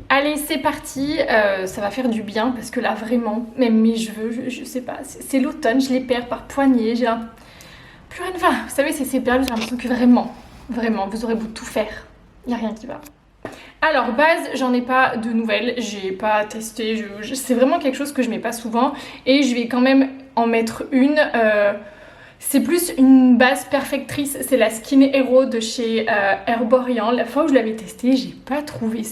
Allez, c'est parti, ça va faire du bien parce que là vraiment, même mes cheveux, je sais pas, c'est l'automne, je les perds par poignée, plus rien ne va. Vous savez, c'est ces périodes, j'ai l'impression que vraiment, vous aurez beau tout faire, il n'y a rien qui va. Alors, base, j'en ai pas de nouvelles, j'ai pas testé, c'est vraiment quelque chose que je mets pas souvent et je vais quand même en mettre une. C'est plus une base perfectrice, c'est la Skin Hero de chez Herborian. La fois où je l'avais testée, j'ai pas trouvé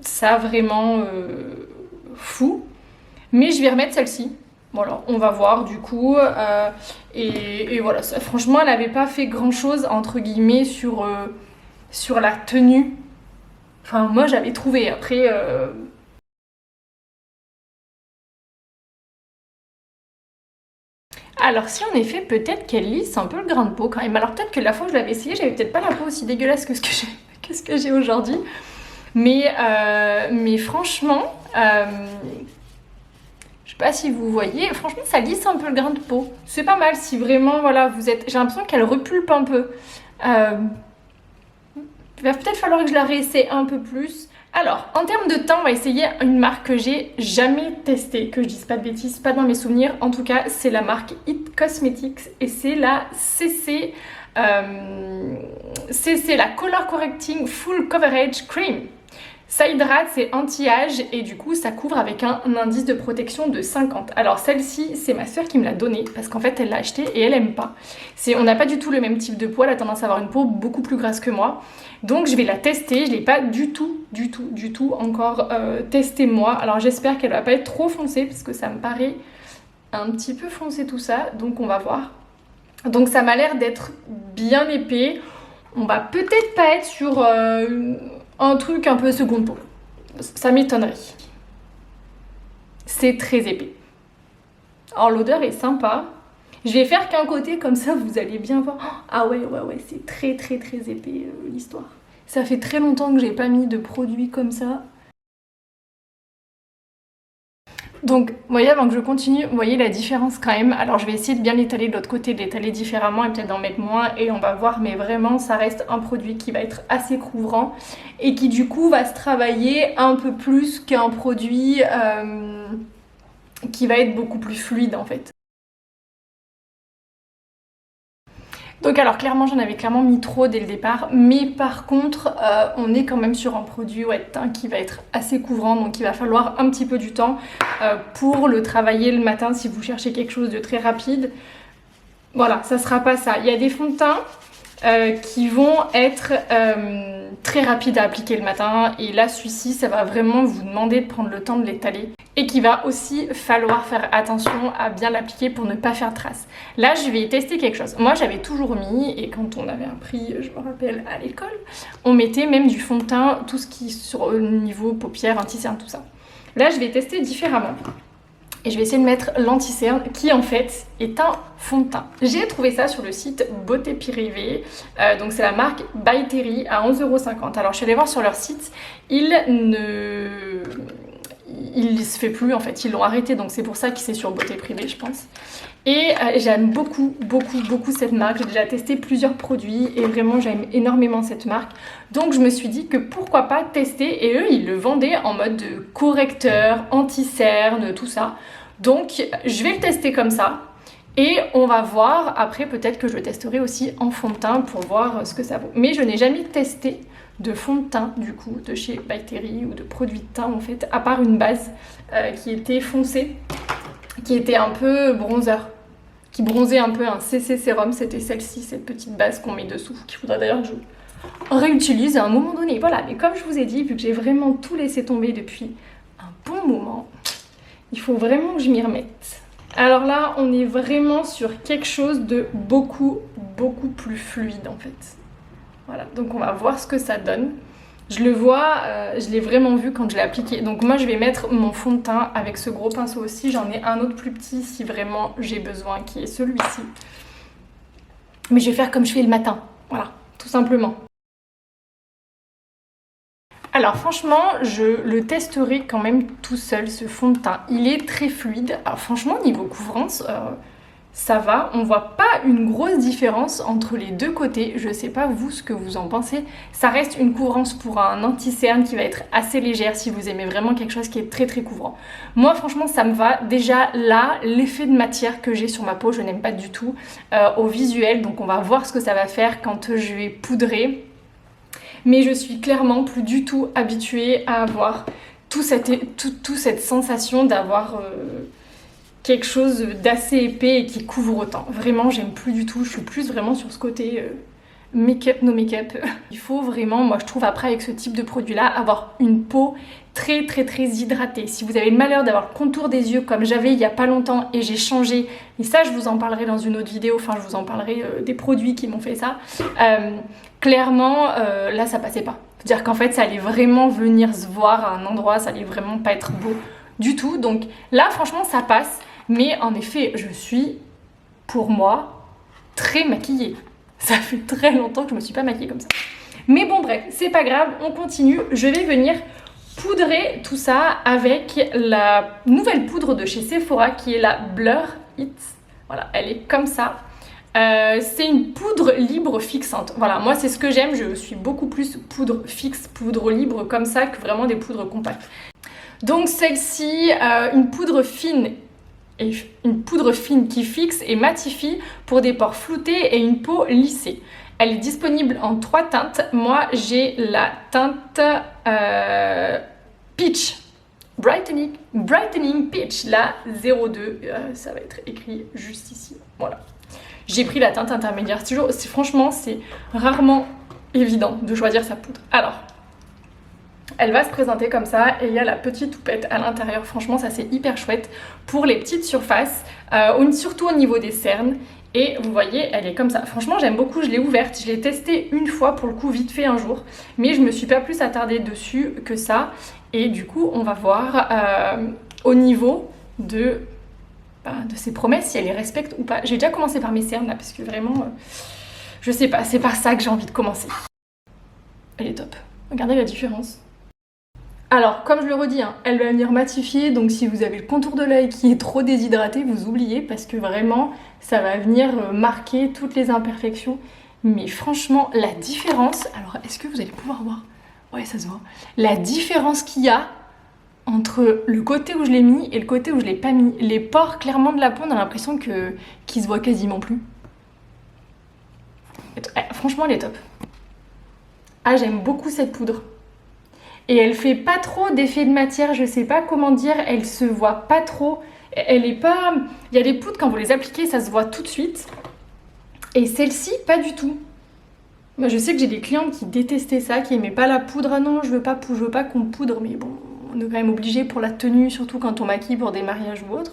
ça vraiment fou. Mais je vais remettre celle-ci. Voilà, on va voir du coup. Et voilà, ça, franchement, elle n'avait pas fait grand-chose, entre guillemets, sur la tenue. Enfin, moi, j'avais trouvé. Après, alors si en effet, peut-être qu'elle lisse un peu le grain de peau quand même. Alors peut-être que la fois où je l'avais essayé, j'avais peut-être pas la peau aussi dégueulasse que ce que j'ai aujourd'hui. Mais franchement, je sais pas si vous voyez, franchement ça lisse un peu le grain de peau. C'est pas mal si vraiment, voilà, vous êtes... J'ai l'impression qu'elle repulpe un peu. Il va peut-être falloir que je la réessaye un peu plus. Alors, en termes de temps, on va essayer une marque que j'ai jamais testée, que je dise pas de bêtises, pas dans mes souvenirs. En tout cas, c'est la marque It Cosmetics et c'est la CC, CC, la Color Correcting Full Coverage Cream. Ça hydrate, c'est anti-âge et du coup ça couvre avec un indice de protection de 50. Alors celle-ci, c'est ma soeur qui me l'a donnée parce qu'en fait elle l'a achetée et elle aime pas. On n'a pas du tout le même type de peau, elle a tendance à avoir une peau beaucoup plus grasse que moi. Donc je vais la tester, je l'ai pas du tout encore testée moi. Alors j'espère qu'elle va pas être trop foncée parce que ça me paraît un petit peu foncé tout ça. Donc on va voir. Donc ça m'a l'air d'être bien épais. On va peut-être pas être sur un truc un peu seconde peau. Ça m'étonnerait. C'est très épais. Alors l'odeur est sympa. Je vais faire qu'un côté comme ça, vous allez bien voir. Ah ouais, c'est très épais l'histoire. Ça fait très longtemps que j'ai pas mis de produits comme ça. Donc, vous voyez, avant que je continue, vous voyez la différence quand même. Alors, je vais essayer de bien l'étaler de l'autre côté, de l'étaler différemment et peut-être d'en mettre moins et on va voir. Mais vraiment, ça reste un produit qui va être assez couvrant et qui du coup va se travailler un peu plus qu'un produit qui va être beaucoup plus fluide en fait. Donc alors clairement j'en avais clairement mis trop dès le départ, mais par contre on est quand même sur un produit de teint qui va être assez couvrant, donc il va falloir un petit peu du temps pour le travailler le matin si vous cherchez quelque chose de très rapide. Voilà, ça sera pas ça. Il y a des fonds de teint qui vont être très rapides à appliquer le matin et là celui-ci ça va vraiment vous demander de prendre le temps de l'étaler et qu'il va aussi falloir faire attention à bien l'appliquer pour ne pas faire de traces. Là je vais tester quelque chose. Moi j'avais toujours mis, et quand on avait appris, je me rappelle à l'école, on mettait même du fond de teint, tout ce qui sur le niveau paupières, anti-cerne, tout ça. Là je vais tester différemment. Et je vais essayer de mettre l'anti-cerne qui en fait est un fond de teint. J'ai trouvé ça sur le site Beauté Privée, donc c'est la marque By Terry à 11,50 €. Alors je suis allée voir sur leur site, il se fait plus en fait, ils l'ont arrêté donc c'est pour ça que c'est sur Beauté Privée je pense. Et j'aime beaucoup cette marque, j'ai déjà testé plusieurs produits et vraiment j'aime énormément cette marque. Donc je me suis dit que pourquoi pas tester et eux ils le vendaient en mode de correcteur, anti-cerne, tout ça. Donc je vais le tester comme ça et on va voir, après peut-être que je le testerai aussi en fond de teint pour voir ce que ça vaut. Mais je n'ai jamais testé de fond de teint du coup de chez By Terry ou de produits de teint en fait, à part une base qui était foncée, qui était un peu bronzer, qui bronzait un peu un CC sérum, c'était celle-ci, cette petite base qu'on met dessous, qu'il faudra d'ailleurs que je réutilise à un moment donné. Voilà, mais comme je vous ai dit, vu que j'ai vraiment tout laissé tomber depuis un bon moment, il faut vraiment que je m'y remette. Alors là, on est vraiment sur quelque chose de beaucoup plus fluide en fait. Voilà, donc on va voir ce que ça donne. Je le vois, je l'ai vraiment vu quand je l'ai appliqué. Donc moi je vais mettre mon fond de teint avec ce gros pinceau aussi. J'en ai un autre plus petit si vraiment j'ai besoin, qui est celui-ci. Mais je vais faire comme je fais le matin. Voilà, tout simplement. Alors franchement, je le testerai quand même tout seul, ce fond de teint. Il est très fluide. Alors franchement, niveau couvrance, ça va, on voit pas une grosse différence entre les deux côtés. Je sais pas vous ce que vous en pensez. Ça reste une couvrance pour un anti-cerne qui va être assez légère si vous aimez vraiment quelque chose qui est très très couvrant. Moi franchement ça me va. Déjà là, l'effet de matière que j'ai sur ma peau, je n'aime pas du tout au visuel. Donc on va voir ce que ça va faire quand je vais poudrer. Mais je suis clairement plus du tout habituée à avoir toute cette sensation d'avoir... quelque chose d'assez épais et qui couvre autant. Vraiment, j'aime plus du tout. Je suis plus vraiment sur ce côté make-up, no make-up. Il faut vraiment, moi je trouve après avec ce type de produit-là, avoir une peau très très très hydratée. Si vous avez le malheur d'avoir le contour des yeux comme j'avais il y a pas longtemps et j'ai changé, et ça je vous en parlerai dans une autre vidéo, enfin je vous en parlerai des produits qui m'ont fait ça, clairement là ça passait pas. C'est-à-dire qu'en fait ça allait vraiment venir se voir à un endroit, ça allait vraiment pas être beau du tout. Donc là franchement ça passe. Mais en effet, je suis, pour moi, très maquillée. Ça fait très longtemps que je me suis pas maquillée comme ça. Mais bon, bref, c'est pas grave, on continue. Je vais venir poudrer tout ça avec la nouvelle poudre de chez Sephora qui est la Blur It. Voilà, elle est comme ça. C'est une poudre libre fixante. Voilà, moi c'est ce que j'aime. Je suis beaucoup plus poudre fixe, poudre libre comme ça que vraiment des poudres compactes. Donc celle-ci, une poudre fine qui fixe et matifie pour des pores floutés et une peau lissée. Elle est disponible en 3 teintes. Moi, j'ai la teinte Peach. Brightening Peach, la 02. Ça va être écrit juste ici. Voilà. J'ai pris la teinte intermédiaire. Franchement, c'est rarement évident de choisir sa poudre. Alors, elle va se présenter comme ça et il y a la petite houppette à l'intérieur. Franchement, ça c'est hyper chouette pour les petites surfaces, surtout au niveau des cernes. Et vous voyez, elle est comme ça. Franchement, j'aime beaucoup. Je l'ai ouverte. Je l'ai testée une fois pour le coup, vite fait un jour. Mais je me suis pas plus attardée dessus que ça. Et du coup, on va voir au niveau de ses promesses, si elle les respecte ou pas. J'ai déjà commencé par mes cernes là, parce que vraiment, je sais pas, c'est par ça que j'ai envie de commencer. Elle est top. Regardez la différence. Alors, comme je le redis, hein, elle va venir matifier, donc si vous avez le contour de l'œil qui est trop déshydraté, vous oubliez, parce que vraiment, ça va venir marquer toutes les imperfections. Mais franchement, la différence... Alors, est-ce que vous allez pouvoir voir? Ouais, ça se voit. La différence qu'il y a entre le côté où je l'ai mis et le côté où je l'ai pas mis. Les pores, clairement, de la peau, on a l'impression qu'ils se voient quasiment plus. Franchement, elle est top. Ah, j'aime beaucoup cette poudre. Et elle fait pas trop d'effet de matière, je sais pas comment dire, elle se voit pas trop. Elle est pas... Il y a des poudres, quand vous les appliquez, ça se voit tout de suite. Et celle-ci, pas du tout. Moi, je sais que j'ai des clientes qui détestaient ça, qui aimaient pas la poudre. Ah non, je veux pas qu'on poudre, mais bon, on est quand même obligé pour la tenue, surtout quand on maquille pour des mariages ou autre.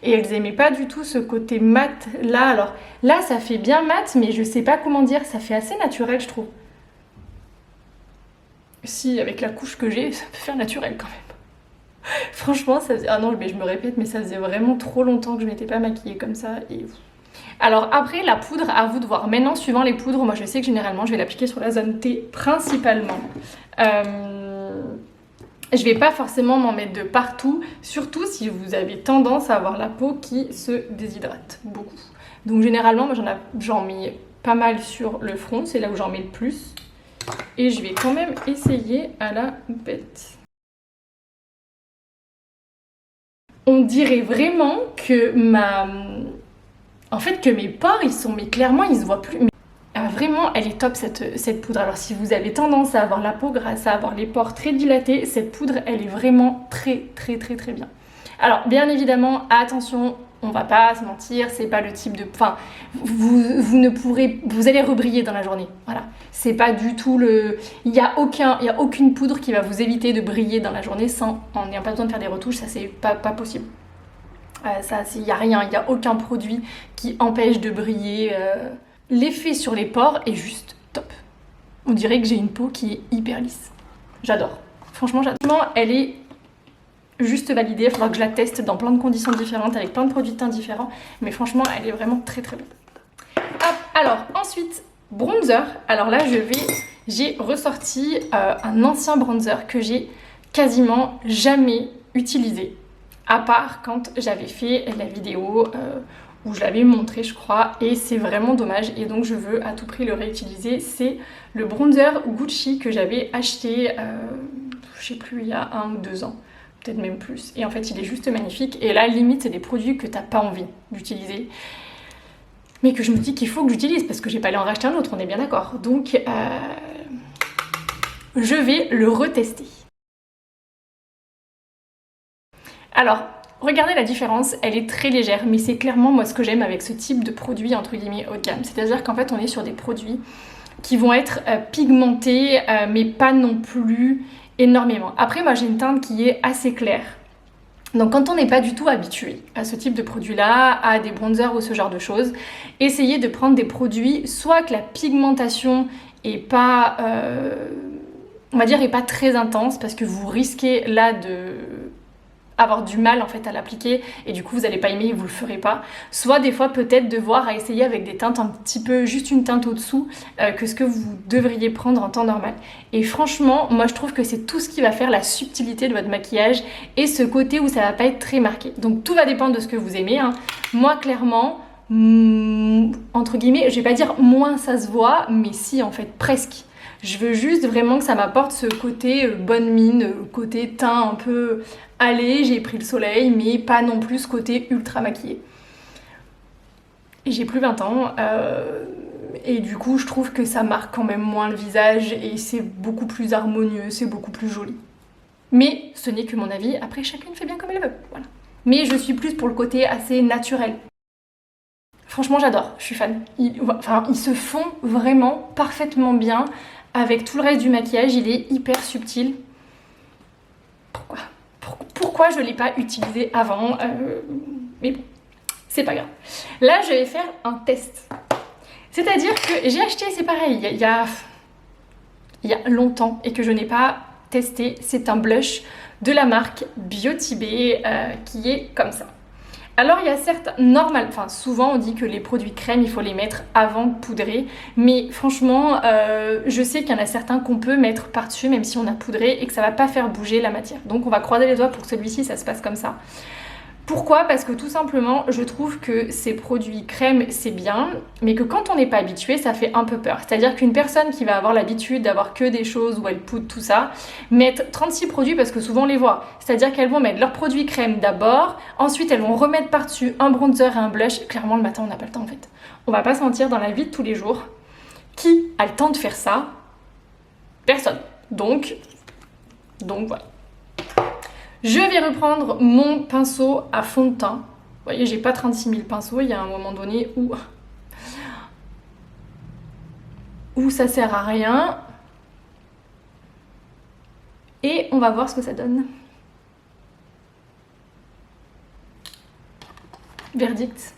Et elles aimaient pas du tout ce côté mat là. Alors là, ça fait bien mat, mais je sais pas comment dire, ça fait assez naturel, je trouve. Si, avec la couche que j'ai, ça peut faire naturel quand même. Franchement, ça faisait... Ah non, mais je me répète, mais ça faisait vraiment trop longtemps que je m'étais pas maquillée comme ça. Et... Alors après, la poudre, à vous de voir. Maintenant, suivant les poudres, moi je sais que généralement, je vais l'appliquer sur la zone T principalement. Je vais pas forcément m'en mettre de partout, surtout si vous avez tendance à avoir la peau qui se déshydrate beaucoup. Donc généralement, moi j'en mets pas mal sur le front, c'est là où j'en mets le plus. Et je vais quand même essayer à la houppette. On dirait vraiment que que mes pores, ils sont... Mais clairement, ils se voient plus. Mais... vraiment, elle est top cette poudre. Alors si vous avez tendance à avoir la peau grasse, à avoir les pores très dilatés, cette poudre, elle est vraiment très bien. Alors bien évidemment, attention... On va pas se mentir, c'est pas le type de... Enfin, vous allez rebriller dans la journée. Voilà. C'est pas du tout le... Il y a aucune poudre qui va vous éviter de briller dans la journée en n'ayant pas besoin de faire des retouches. Ça, c'est pas possible. Il y a rien, il y a aucun produit qui empêche de briller. L'effet sur les pores est juste top. On dirait que j'ai une peau qui est hyper lisse. J'adore. Franchement, j'adore. Elle est... juste validée, il faudra que je la teste dans plein de conditions différentes, avec plein de produits de teint différents, mais franchement elle est vraiment très belle. Hop, alors ensuite, bronzer. Alors là j'ai ressorti un ancien bronzer que j'ai quasiment jamais utilisé, à part quand j'avais fait la vidéo où je l'avais montré je crois, et c'est vraiment dommage et donc je veux à tout prix le réutiliser. C'est le bronzer Gucci que j'avais acheté, je sais plus, il y a 1 ou 2 ans, peut-être même plus, et en fait il est juste magnifique, et là limite c'est des produits que t'as pas envie d'utiliser, mais que je me dis qu'il faut que j'utilise parce que j'ai pas allé en racheter un autre, on est bien d'accord, donc je vais le retester. Alors, regardez la différence, elle est très légère, mais c'est clairement moi ce que j'aime avec ce type de produit entre guillemets haut de gamme. C'est-à-dire qu'en fait on est sur des produits qui vont être pigmentés, mais pas non plus énormément. Après moi j'ai une teinte qui est assez claire. Donc quand on n'est pas du tout habitué à ce type de produit-là, à des bronzers ou ce genre de choses, essayez de prendre des produits soit que la pigmentation est pas, on va dire, est pas très intense, parce que vous risquez là de avoir du mal en fait à l'appliquer et du coup vous n'allez pas aimer et vous le ferez pas. Soit des fois peut-être devoir à essayer avec des teintes un petit peu, juste une teinte au-dessous que ce que vous devriez prendre en temps normal. Et franchement, moi je trouve que c'est tout ce qui va faire la subtilité de votre maquillage et ce côté où ça va pas être très marqué. Donc tout va dépendre de ce que vous aimez, hein. Moi clairement, entre guillemets, je vais pas dire moins ça se voit, mais si en fait presque. Je veux juste vraiment que ça m'apporte ce côté bonne mine, côté teint un peu allez, j'ai pris le soleil, mais pas non plus ce côté ultra maquillé. Et j'ai plus 20 ans, et du coup je trouve que ça marque quand même moins le visage et c'est beaucoup plus harmonieux, c'est beaucoup plus joli. Mais ce n'est que mon avis, après chacune fait bien comme elle veut, voilà. Mais je suis plus pour le côté assez naturel. Franchement j'adore, je suis fan. Ils se font vraiment parfaitement bien avec tout le reste du maquillage, il est hyper subtil. Pourquoi je ne l'ai pas utilisé avant, mais bon, c'est pas grave. Là, je vais faire un test. C'est-à-dire que j'ai acheté, c'est pareil, il y a longtemps et que je n'ai pas testé. C'est un blush de la marque Beauty Bay qui est comme ça. Alors il y a certes, souvent on dit que les produits crème, il faut les mettre avant de poudrer, mais franchement, je sais qu'il y en a certains qu'on peut mettre par-dessus, même si on a poudré, et que ça va pas faire bouger la matière. Donc on va croiser les doigts pour que celui-ci, ça se passe comme ça. Pourquoi? Parce que tout simplement, je trouve que ces produits crème, c'est bien, mais que quand on n'est pas habitué, ça fait un peu peur. C'est-à-dire qu'une personne qui va avoir l'habitude d'avoir que des choses où elle poudre tout ça, mettre 36 produits, parce que souvent on les voit. C'est-à-dire qu'elles vont mettre leurs produits crème d'abord, ensuite elles vont remettre par-dessus un bronzer et un blush. Clairement, le matin, on n'a pas le temps en fait. On va pas se mentir, dans la vie de tous les jours, qui a le temps de faire ça? Personne. Donc voilà. Je vais reprendre mon pinceau à fond de teint. Vous voyez, j'ai pas 36 000 pinceaux, il y a un moment donné où ça sert à rien. Et on va voir ce que ça donne. Verdict.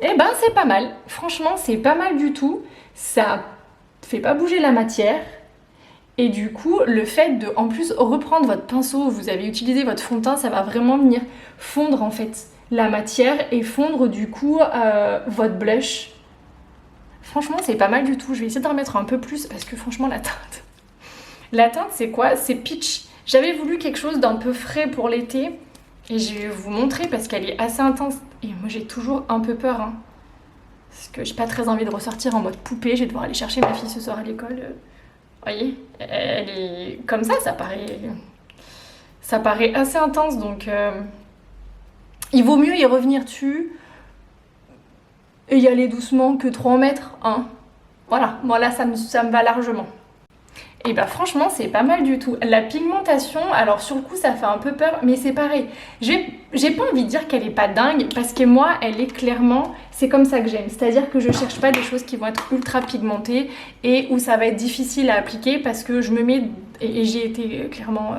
Eh ben c'est pas mal. Franchement, c'est pas mal du tout. Ça fait pas bouger la matière. Et du coup, le fait de, en plus, reprendre votre pinceau, vous avez utilisé votre fond de teint, ça va vraiment venir fondre en fait la matière et fondre du coup votre blush. Franchement, c'est pas mal du tout. Je vais essayer d'en remettre un peu plus parce que franchement, la teinte, c'est quoi? C'est peach. J'avais voulu quelque chose d'un peu frais pour l'été et je vais vous montrer parce qu'elle est assez intense. Et moi, j'ai toujours un peu peur, hein, parce que j'ai pas très envie de ressortir en mode poupée. Je vais devoir aller chercher ma fille ce soir à l'école. Vous voyez, elle est comme ça paraît assez intense, donc il vaut mieux y revenir dessus et y aller doucement que trop en mettre, hein. Voilà, moi là ça me va largement. Et bah franchement c'est pas mal du tout. La pigmentation, alors sur le coup ça fait un peu peur, mais c'est pareil. J'ai pas envie de dire qu'elle est pas dingue, parce que moi elle est clairement, c'est comme ça que j'aime. C'est-à-dire que je cherche pas des choses qui vont être ultra pigmentées et où ça va être difficile à appliquer, parce que je me mets, et j'ai été clairement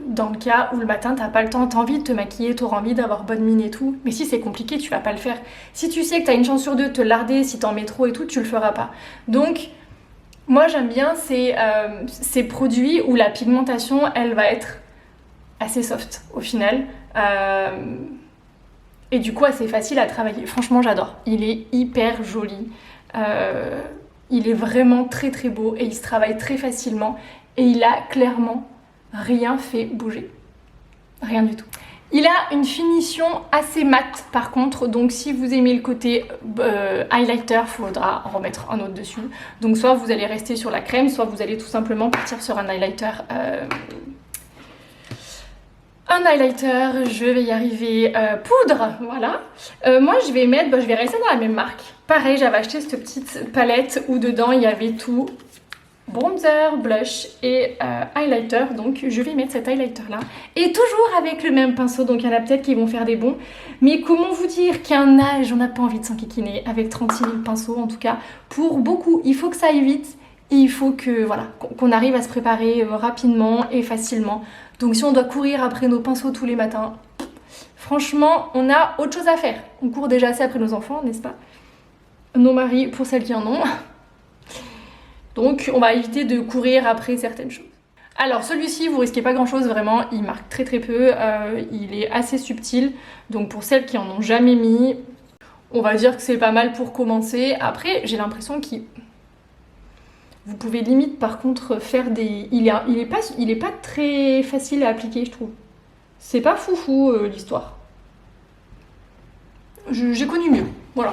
dans le cas où le matin t'as pas le temps, t'as envie de te maquiller, t'auras envie d'avoir bonne mine et tout, mais si c'est compliqué tu vas pas le faire. Si tu sais que t'as une chance sur deux de te larder, si t'en mets trop et tout, tu le feras pas. Donc moi j'aime bien ces produits où la pigmentation elle va être assez soft au final, et du coup assez facile à travailler. Franchement j'adore, il est hyper joli, il est vraiment très très beau et il se travaille très facilement et il a clairement rien fait bouger, rien du tout. Il a une finition assez mat par contre, donc si vous aimez le côté highlighter, il faudra en remettre un autre dessus. Donc soit vous allez rester sur la crème, soit vous allez tout simplement partir sur un highlighter. Je vais y arriver, poudre, voilà. Moi je vais mettre, je vais rester dans la même marque. Pareil, j'avais acheté cette petite palette où dedans il y avait tout. Bronzer, blush et highlighter, donc je vais mettre cet highlighter là et toujours avec le même pinceau, donc il y en a peut-être qui vont faire des bons, mais comment vous dire qu'à un âge on n'a pas envie de s'enquiquiner avec 36 000 pinceaux, en tout cas pour beaucoup il faut que ça aille vite et il faut que voilà qu'on arrive à se préparer rapidement et facilement. Donc si on doit courir après nos pinceaux tous les matins, franchement on a autre chose à faire. On court déjà assez après nos enfants, n'est-ce pas? Nos maris pour celles qui en ont. Donc on va éviter de courir après certaines choses. Alors celui-ci, vous risquez pas grand chose vraiment, il marque très très peu, il est assez subtil. Donc pour celles qui en ont jamais mis, on va dire que c'est pas mal pour commencer. Après j'ai l'impression qu'il... Vous pouvez limite par contre faire des... Il est pas très facile à appliquer je trouve. C'est pas foufou l'histoire. J'ai connu mieux, voilà.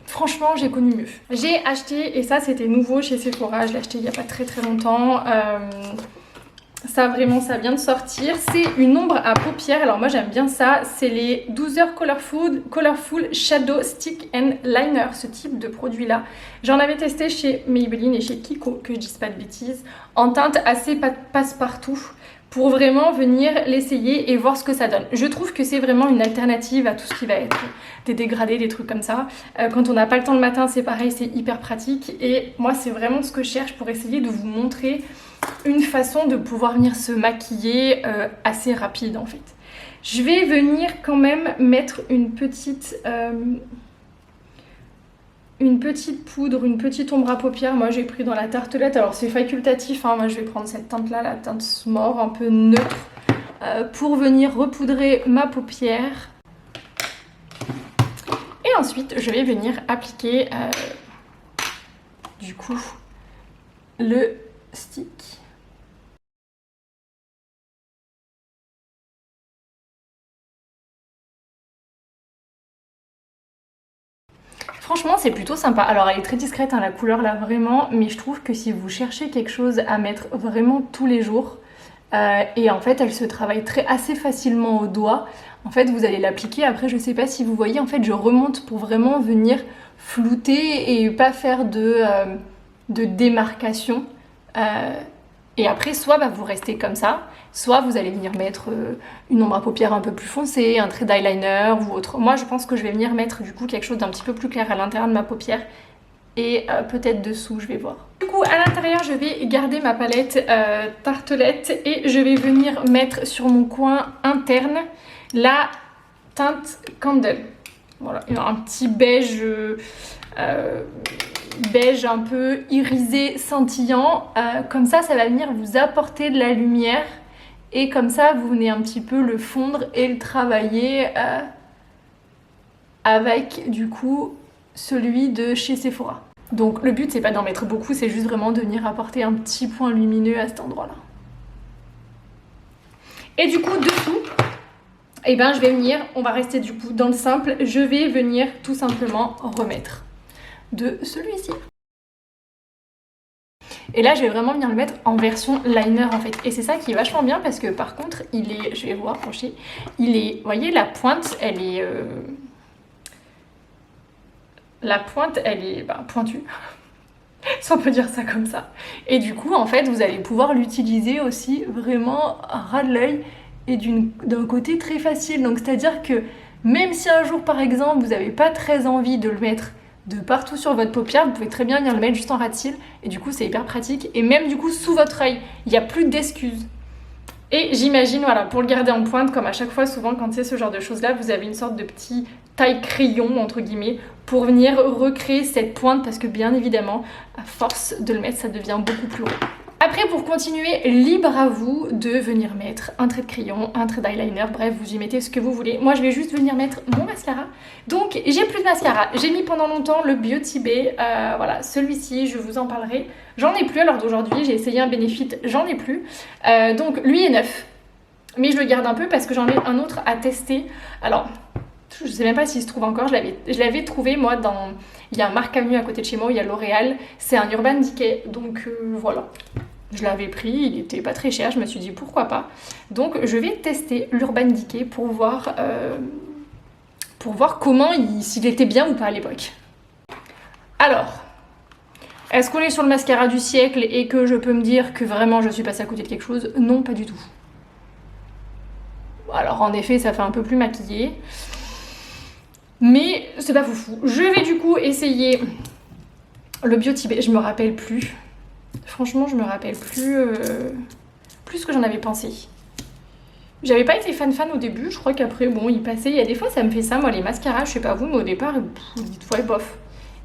Franchement, j'ai connu mieux. J'ai acheté, et ça c'était nouveau chez Sephora, je l'ai acheté il n'y a pas très longtemps. Ça vraiment, ça vient de sortir. C'est une ombre à paupières. Alors moi j'aime bien ça. C'est les 12 heures Colorful Shadow Stick and Liner, ce type de produit là. J'en avais testé chez Maybelline et chez Kiko, que je dise pas de bêtises, en teinte assez passe-partout, pour vraiment venir l'essayer et voir ce que ça donne. Je trouve que c'est vraiment une alternative à tout ce qui va être des dégradés, des trucs comme ça. Quand on n'a pas le temps le matin, c'est pareil, c'est hyper pratique. Et moi, c'est vraiment ce que je cherche pour essayer de vous montrer une façon de pouvoir venir se maquiller assez rapide en fait. Je vais venir quand même mettre une petite poudre, une petite ombre à paupières. Moi j'ai pris dans la tartelette, alors c'est facultatif, hein. Moi je vais prendre cette teinte là, la teinte S'more, un peu neutre, pour venir repoudrer ma paupière. Et ensuite je vais venir appliquer du coup le stick. Franchement c'est plutôt sympa. Alors elle est très discrète hein, la couleur là vraiment, mais je trouve que si vous cherchez quelque chose à mettre vraiment tous les jours, et en fait elle se travaille assez facilement au doigt, en fait vous allez l'appliquer. Après je sais pas si vous voyez, en fait je remonte pour vraiment venir flouter et pas faire de démarcation. Et après soit vous restez comme ça, soit vous allez venir mettre une ombre à paupières un peu plus foncée, un trait d'eyeliner ou autre. Moi je pense que je vais venir mettre du coup quelque chose d'un petit peu plus clair à l'intérieur de ma paupière et peut-être dessous, je vais voir. Du coup à l'intérieur je vais garder ma palette tartelette et je vais venir mettre sur mon coin interne la teinte Candle. Voilà, un petit beige... beige un peu irisé scintillant, comme ça va venir vous apporter de la lumière et comme ça vous venez un petit peu le fondre et le travailler avec du coup celui de chez Sephora. Donc le but c'est pas d'en mettre beaucoup, c'est juste vraiment de venir apporter un petit point lumineux à cet endroit là. Et du coup dessous, et je vais venir, on va rester du coup dans le simple, je vais venir tout simplement remettre de celui-ci. Et là je vais vraiment venir le mettre en version liner en fait. Et c'est ça qui est vachement bien parce que par contre il est, je vais vous rapprocher, il est, vous voyez la pointe elle est pointue. Si on peut dire ça comme ça. Et du coup en fait vous allez pouvoir l'utiliser aussi vraiment à ras de l'œil et d'un côté très facile. Donc c'est à dire que même si un jour par exemple vous n'avez pas très envie de le mettre de partout sur votre paupière, vous pouvez très bien venir le mettre juste en ras de cils et du coup c'est hyper pratique. Et même du coup sous votre œil, il n'y a plus d'excuses. Et j'imagine, voilà, pour le garder en pointe, comme à chaque fois souvent quand c'est ce genre de choses là, vous avez une sorte de petit taille crayon entre guillemets pour venir recréer cette pointe parce que bien évidemment à force de le mettre ça devient beaucoup plus rond. Après pour continuer, libre à vous de venir mettre un trait de crayon, un trait d'eyeliner, bref vous y mettez ce que vous voulez. Moi je vais juste venir mettre mon mascara. Donc j'ai plus de mascara, j'ai mis pendant longtemps le Beauty Bay, voilà celui-ci je vous en parlerai. J'en ai plus à l'heure d'aujourd'hui, j'ai essayé un Benefit, j'en ai plus. Donc lui est neuf. Mais je le garde un peu parce que j'en ai un autre à tester. Alors, je sais même pas s'il se trouve encore. Je l'avais trouvé, moi, dans... Il y a un Marc Camus à côté de chez moi, il y a L'Oréal. C'est un Urban Decay, donc voilà. Je l'avais pris, il était pas très cher. Je me suis dit, pourquoi pas. Donc, je vais tester l'Urban Decay pour voir comment, s'il était bien ou pas à l'époque. Alors... Est-ce qu'on est sur le mascara du siècle et que je peux me dire que vraiment je suis passée à côté de quelque chose? Non, pas du tout. Alors en effet, ça fait un peu plus maquillé. Mais c'est pas foufou. Je vais du coup essayer le Beauty Bay. Je me rappelle plus. Franchement, je me rappelle plus ce que j'en avais pensé. J'avais pas été fan au début. Je crois qu'après, bon, il passait. Il y a des fois, ça me fait ça, moi, les mascaras. Je sais pas vous, mais au départ, vous dites, ouais, bof.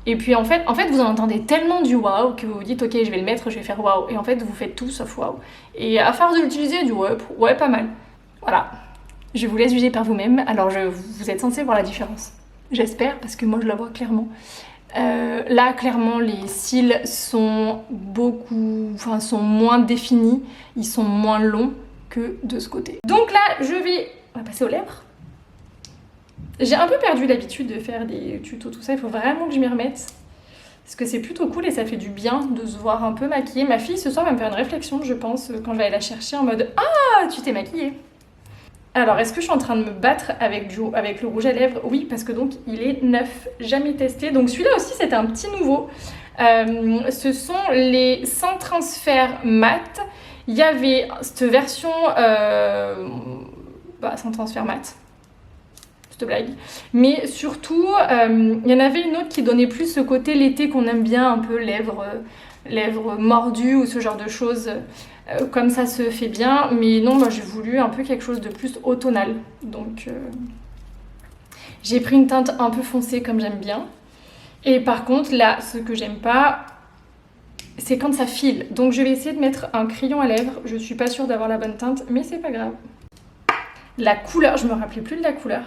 Et puis en fait, vous en entendez tellement du waouh que vous vous dites ok, je vais le mettre, je vais faire waouh. Et en fait, vous faites tout sauf waouh. Et à force de l'utiliser, du ouais, pas mal. Voilà. Je vous laisse juger par vous-même. Alors vous êtes censés voir la différence. J'espère, parce que moi je la vois clairement. Là, clairement, les cils sont sont moins définis. Ils sont moins longs que de ce côté. Donc là, on va passer aux lèvres. J'ai un peu perdu l'habitude de faire des tutos, tout ça, il faut vraiment que je m'y remette. Parce que c'est plutôt cool et ça fait du bien de se voir un peu maquillée. Ma fille ce soir va me faire une réflexion, je pense, quand je vais aller la chercher en mode « Ah, tu t'es maquillée !» Alors, est-ce que je suis en train de me battre avec le rouge à lèvres? Oui, parce que donc il est neuf, jamais testé. Donc celui-là aussi, c'était un petit nouveau. Ce sont les sans transfert mat. Il y avait cette version sans transfert mat. Blague. Mais surtout, il y en avait une autre qui donnait plus ce côté l'été qu'on aime bien, un peu lèvres mordues ou ce genre de choses. Comme ça se fait bien. Mais non, moi j'ai voulu un peu quelque chose de plus automnal. Donc j'ai pris une teinte un peu foncée comme j'aime bien. Et par contre, là, ce que j'aime pas, c'est quand ça file. Donc je vais essayer de mettre un crayon à lèvres. Je suis pas sûre d'avoir la bonne teinte, mais c'est pas grave. La couleur, je me rappelais plus de la couleur.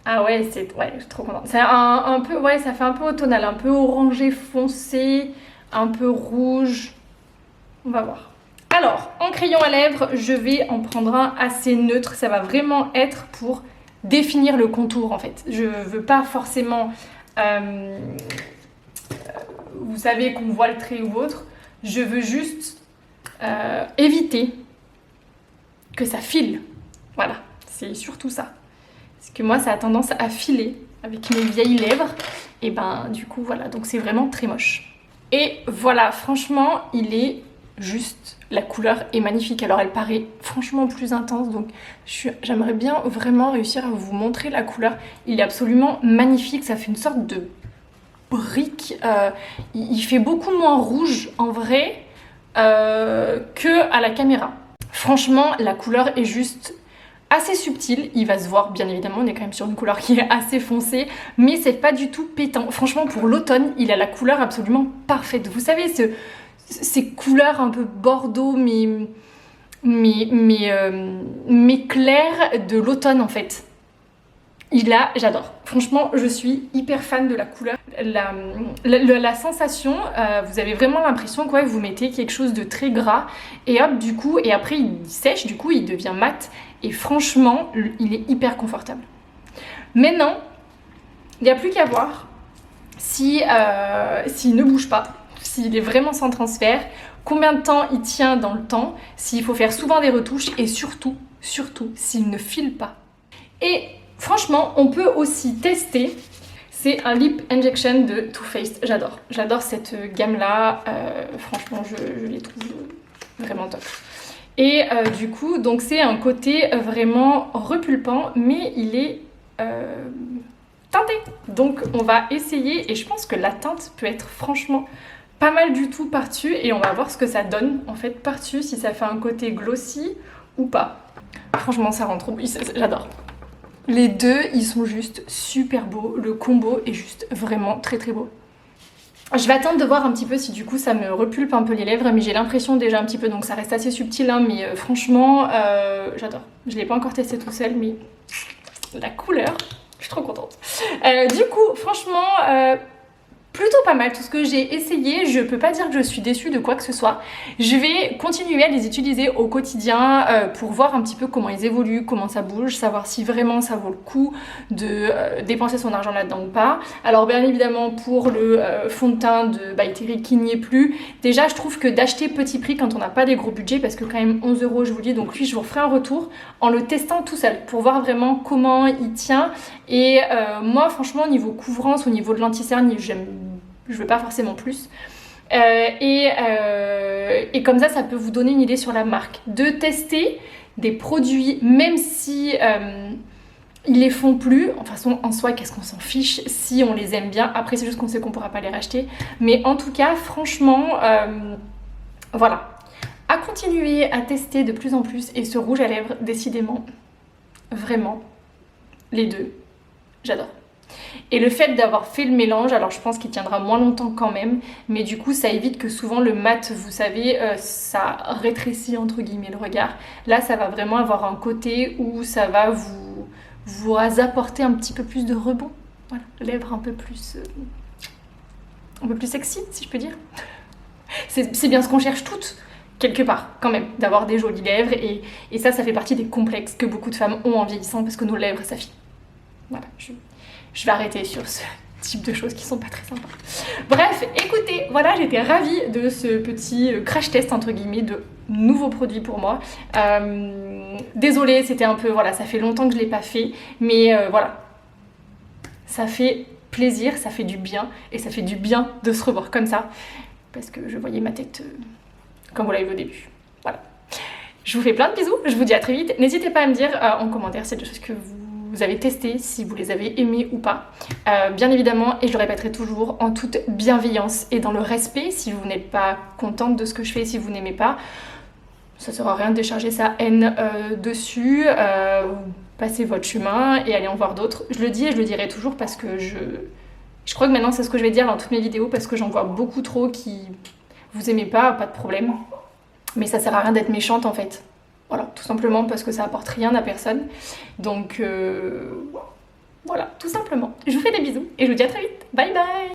Ah ouais, je suis trop contente. C'est un peu, ouais, ça fait un peu automnal, un peu orangé foncé, un peu rouge. On va voir. Alors, en crayon à lèvres, je vais en prendre un assez neutre. Ça va vraiment être pour définir le contour en fait. Je veux pas forcément, vous savez, qu'on voit le trait ou autre. Je veux juste éviter que ça file. Voilà, c'est surtout ça. Parce que moi, ça a tendance à filer avec mes vieilles lèvres. Et ben, du coup, voilà. Donc, c'est vraiment très moche. Et voilà, franchement, il est juste... La couleur est magnifique. Alors, elle paraît franchement plus intense. Donc, j'aimerais bien vraiment réussir à vous montrer la couleur. Il est absolument magnifique. Ça fait une sorte de brique. Il fait beaucoup moins rouge, en vrai, que à la caméra. Franchement, la couleur est juste... assez subtil, il va se voir bien évidemment, on est quand même sur une couleur qui est assez foncée, mais c'est pas du tout pétant. Franchement pour l'automne, il a la couleur absolument parfaite. Vous savez, ces couleurs un peu bordeaux mais claires de l'automne en fait. J'adore. Franchement, je suis hyper fan de la couleur. La sensation, vous avez vraiment l'impression que vous mettez quelque chose de très gras et hop, du coup, et après il sèche, du coup il devient mat et franchement, il est hyper confortable. Maintenant, il n'y a plus qu'à voir s'il ne bouge pas, s'il est vraiment sans transfert, combien de temps il tient dans le temps, s'il faut faire souvent des retouches et surtout, s'il ne file pas. Et franchement, on peut aussi tester, c'est un Lip Injection de Too Faced. J'adore cette gamme-là. Franchement, je les trouve vraiment top. Et du coup, donc c'est un côté vraiment repulpant, mais il est teinté. Donc on va essayer, et je pense que la teinte peut être franchement pas mal du tout par-dessus, et on va voir ce que ça donne en fait par-dessus, si ça fait un côté glossy ou pas. Franchement, ça rend trop beau, j'adore. Les deux, ils sont juste super beaux. Le combo est juste vraiment très très beau. Je vais attendre de voir un petit peu si du coup ça me repulpe un peu les lèvres, mais j'ai l'impression déjà un petit peu, donc ça reste assez subtil, hein, mais franchement, j'adore. Je ne l'ai pas encore testé tout seul, mais la couleur, je suis trop contente. Du coup, franchement, plutôt pas mal tout ce que j'ai essayé, je peux pas dire que je suis déçue de quoi que ce soit. Je vais continuer à les utiliser au quotidien pour voir un petit peu comment ils évoluent, comment ça bouge, savoir si vraiment ça vaut le coup de dépenser son argent là-dedans ou pas. Alors bien évidemment pour le fond de teint de By Terry qui n'y est plus, déjà je trouve que d'acheter petit prix quand on n'a pas des gros budgets, parce que quand même 11 € je vous dis, donc lui je vous referai un retour en le testant tout seul pour voir vraiment comment il tient. Et moi franchement au niveau couvrance, au niveau de l'anti-cerne, je veux pas forcément plus. Et comme ça peut vous donner une idée sur la marque. De tester des produits, même si ils les font plus. De toute façon, en soi, qu'est-ce qu'on s'en fiche si on les aime bien. Après, c'est juste qu'on sait qu'on pourra pas les racheter. Mais en tout cas, franchement, voilà. À continuer à tester de plus en plus. Et ce rouge à lèvres, décidément, vraiment, les deux, j'adore. Et le fait d'avoir fait le mélange, alors je pense qu'il tiendra moins longtemps quand même, mais du coup ça évite que souvent le mat, vous savez, ça rétrécit entre guillemets le regard. Là ça va vraiment avoir un côté où ça va vous apporter un petit peu plus de rebond. Voilà, lèvres un peu plus sexy si je peux dire. C'est bien ce qu'on cherche toutes, quelque part quand même, d'avoir des jolies lèvres, et ça fait partie des complexes que beaucoup de femmes ont en vieillissant parce que nos lèvres s'affinent. Voilà, je vais arrêter sur ce type de choses qui sont pas très sympas. Bref, écoutez, voilà, j'étais ravie de ce petit crash test entre guillemets de nouveaux produits pour moi. Désolée, c'était un peu, voilà, ça fait longtemps que je l'ai pas fait, mais voilà, ça fait plaisir, ça fait du bien, et ça fait du bien de se revoir comme ça, parce que je voyais ma tête comme vous l'avez vu au début. Voilà. Je vous fais plein de bisous, je vous dis à très vite. N'hésitez pas à me dire en commentaire si c'est des choses que vous avez testées, si vous les avez aimées ou pas. Bien évidemment, et je le répéterai toujours, en toute bienveillance et dans le respect. Si vous n'êtes pas contente de ce que je fais, si vous n'aimez pas, ça ne sert à rien de décharger sa haine dessus. Passez votre chemin et allez en voir d'autres. Je le dis et je le dirai toujours parce que je crois que maintenant c'est ce que je vais dire dans toutes mes vidéos, parce que j'en vois beaucoup trop qui vous aimez pas de problème. Mais ça sert à rien d'être méchante en fait. Voilà, tout simplement parce que ça apporte rien à personne. Donc voilà, tout simplement. Je vous fais des bisous et je vous dis à très vite. Bye bye!